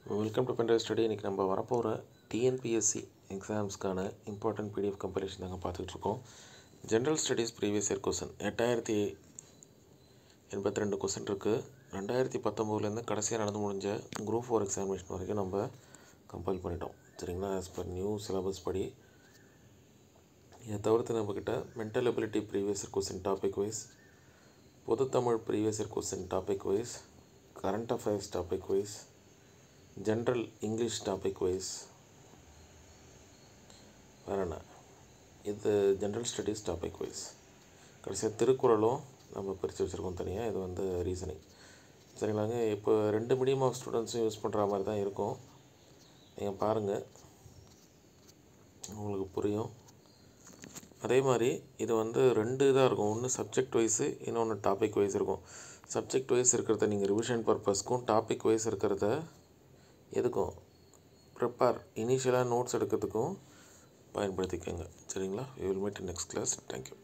Welcome to pen drive study. இன்றைக்கி நம்ம வரப்போகிற டிஎன்பிஎஸ்சி எக்ஸாம்ஸ்க்கான இம்பார்ட்டன்ட் பிடிஎஃப் கம்பைலேஷன் தாங்க பார்த்துட்ருக்கோம். General studies previous year question 8082 question இருக்குது. 2019 கடைசியாக நடந்து முடிஞ்ச குரூப் 4 எக்ஸாமினேஷன் வரைக்கும் நம்ம கம்பைல் பண்ணிட்டோம். சரிங்களா? ஆஸ் பர் நியூ சிலபஸ் படி. இதை தவிர்த்து நம்மக்கிட்ட mental ability previous year question topic wise, பொதுத்தமிழ் previous year question topic wise, current affairs topic wise, general English topic wise, வேறு என்ன, இது ஜென்ரல் ஸ்டடீஸ் டாபிக் வைஸ். கடைசியாக திருக்குறளும் நம்ம பிரித்து வச்சுருக்கோம் தனியாக. இது ரீசனிங். சரிங்களாங்க? இப்போ 2 மீடியம் ஆஃப் ஸ்டூடெண்ட்ஸும் யூஸ் பண்ணுற மாதிரி தான் இருக்கும். நீங்கள் பாருங்கள், உங்களுக்கு புரியும். அதே மாதிரி இது 2 இதாக இருக்கும். ஒன்று சப்ஜெக்ட் வைஸு, இன்னொன்று டாபிக் வைஸ் இருக்கும். சப்ஜெக்ட் வைஸ் இருக்கிறத நீங்கள் ரிவிஷன் பர்பஸ்க்கும், டாபிக் வைஸ் இருக்கிறத எதுக்கும் ப்ரிப்பேர் இனிஷியலாக நோட்ஸ் எடுக்கிறதுக்கும் பயன்படுத்திக்கோங்க. சரிங்களா? we will meet in next class. Thank you.